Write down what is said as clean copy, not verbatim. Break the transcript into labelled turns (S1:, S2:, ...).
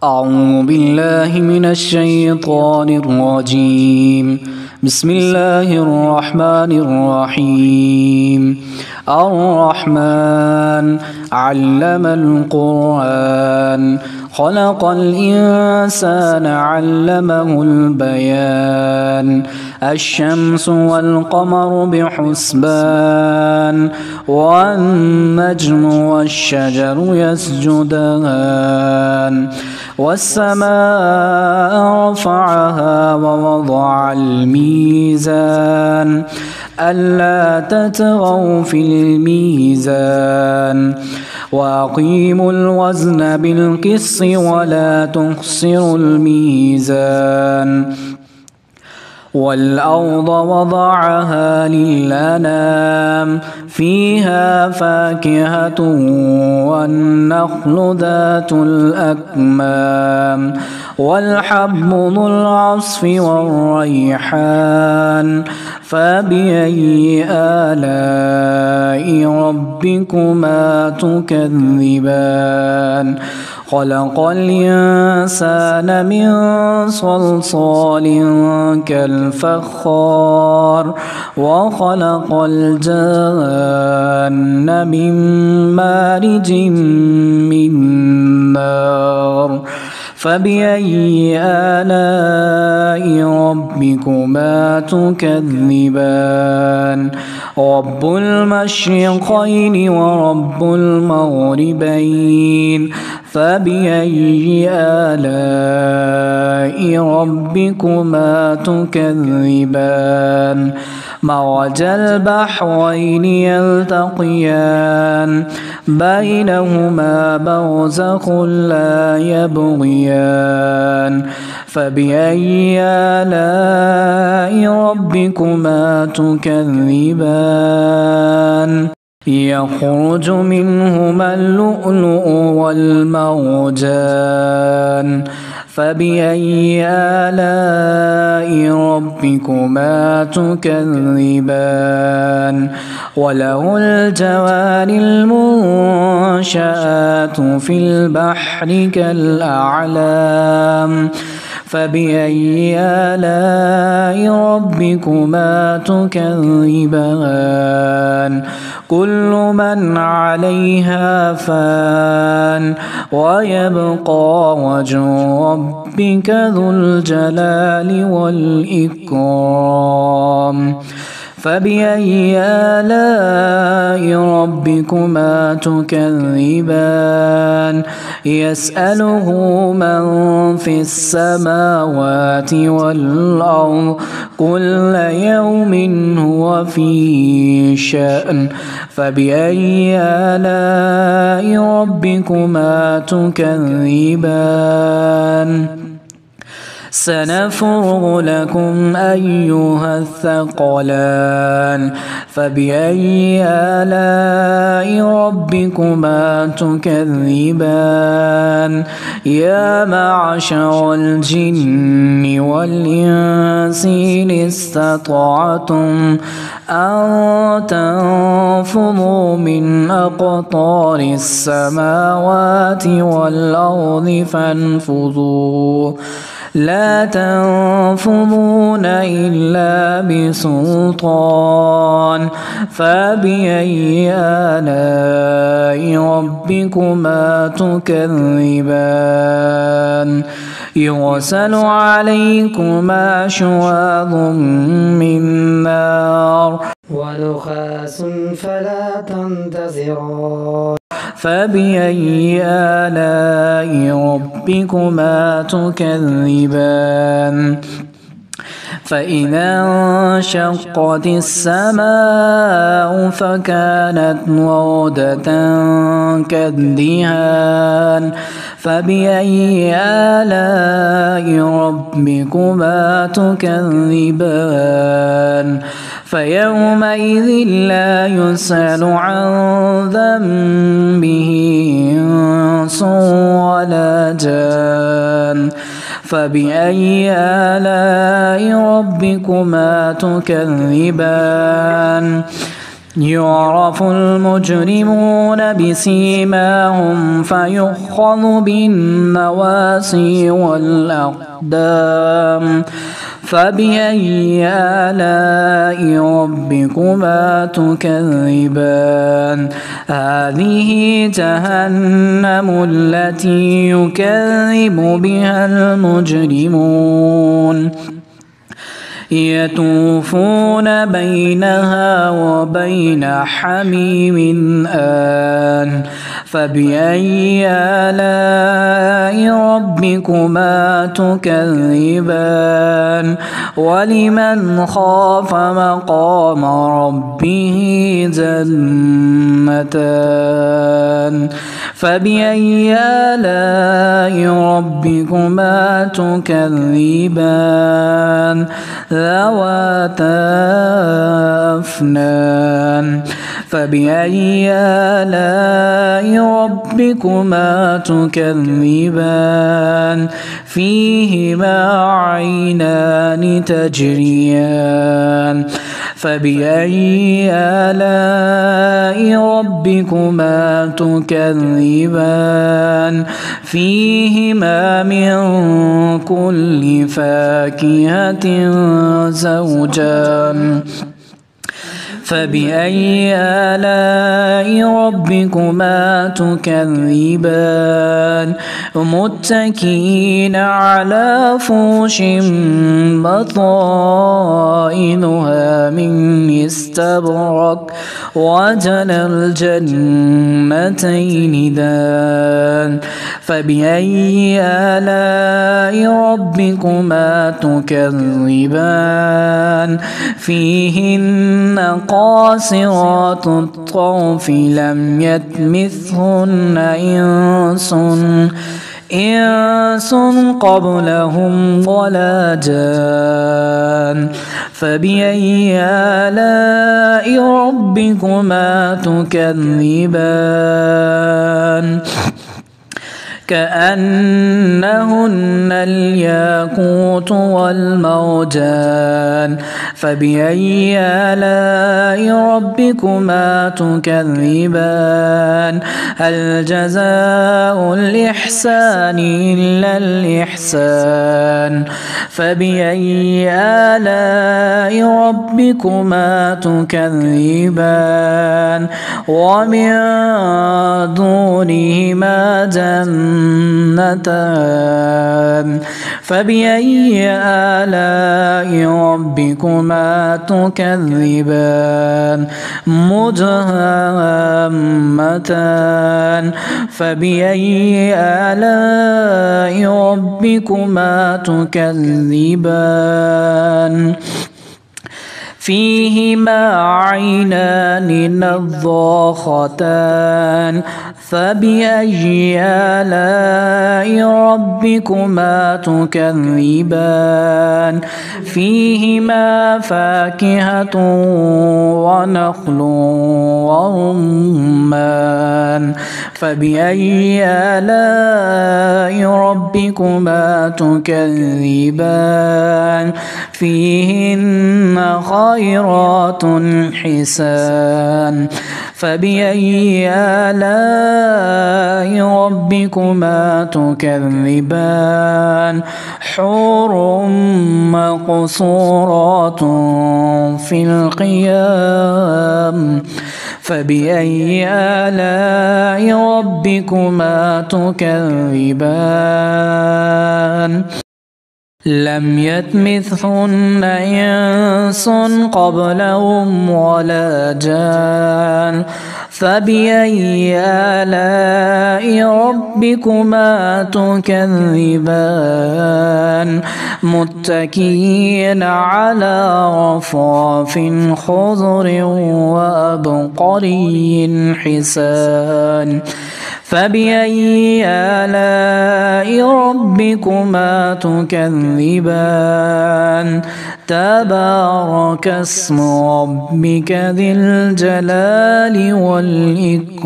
S1: أعوذ بالله من الشيطان الرجيم. بسم الله الرحمن الرحيم. الرحمن علم القرآن خلق الإنسان علمه البيان. الشمس والقمر بحسبان والنجم والشجر يسجدان والسماء رفعها ووضع الميزان ألا تطغوا في الميزان وأقيموا الوزن بالقسط ولا تخسروا الميزان. والأرض وضعها للأنام فيها فاكهة والنخل ذات الأكمام والحب ذو العصف والريحان. فبأي آلاء ربكما تكذبان؟ خلق الإنسان من صلصال كالفخار وخلق الجان من مارج من نار. فبأي آلاء ربكما تكذبان؟ رب المشرقين ورب المغربين. فبأي آلاء ربكما تكذبان؟ مرج البحرين يلتقيان بينهما برزخ لا يبغيان. فبأي آلاء ربكما تكذبان؟ يخرج منهما اللؤلؤ والمرجان. فبأي آلاء ربكما تكذبان؟ وله الجوار المنشآت في البحر كالأعلام. فبأي آلاء ربكما تكذبان؟ كل من عليها فان ويبقى وجه ربك ذو الجلال والإكرام. فبأي آلاء ربكما تكذبان؟ يسأله من في السماوات والأرض كل يوم هو في شأن. فبأي آلاء ربكما تكذبان؟ سنفرغ لكم أيها الثقلان. فبأي آلاء ربكما تكذبان؟ يا معشر الجن والإنس إن استطعتم أن تنفذوا من أقطار السماوات والأرض فانفذوا لا تنفذون إلا بسلطان. فبأي آلاء ربكما تكذبان؟ يرسل عليكما شواظ من نار ونحاس فلا تنتصران. فبأي آلاء ربكما تكذبان؟ فإذا انشقت السماء فكانت وردة كالدهان. فبأي آلاء ربكما تكذبان؟ فيومئذ لا يسأل عن ذنبه إنس ولا جان. فبأي آلاء ربكما تكذبان؟ يعرف المجرمون بسيماهم فيؤخذ بالنواصي والأقدام فبأي آلاء ربكما تكذبان هذه جهنم التي يكذب بها المجرمون يطوفون بينها وبين حميم آن فبأي آلاء ربكما تكذبان ولمن خاف مقام ربه جنتان فبأي آلاء ربكما تكذبان ذواتا أفنان فبأي آلاء ربكما تكذبان فيهما عينان تجريان فبأي آلاء ربكما تكذبان فيهما من كل فاكهة زوجان فبأي آلاء ربكما تكذبان متكئين على فرش بطائنها من استبرق وجنى الجنتين دان فبأي آلاء ربكما تكذبان فيهن قاصرات الطرف لم يطمثهن إنس قبلهم ولا جان فبأي آلاء ربكما تكذبان كأنهن الياقوت والمرجان فبأي آلاء ربكما تكذبان هل جزاء الإحسان إلا الإحسان فبأي آلاء ربكما تكذبان ومن دونهما جنتان فبأي آلاء ربكما تكذبان مدهامتان فبأي آلاء ربكما تكذبان فيهما عينان نضاختان فبأي آلاء ربكما تكذبان فيهما فاكهة ونخل ورمان فبأي آلاء ربكما تكذبان فيهن خيرات حسان فبأي آلاء ربكما تكذبان حور مقصورات في القيام فبأي آلاء ربكما تكذبان لم يطمثهن إنس قبلهم ولا جان فبأي آلاء ربكما تكذبان متكئين على رفرف خضر وأبقري حسان فبأي آلاء ربكما تكذبان تبارك اسم ربك ذي الجلال والإكرام.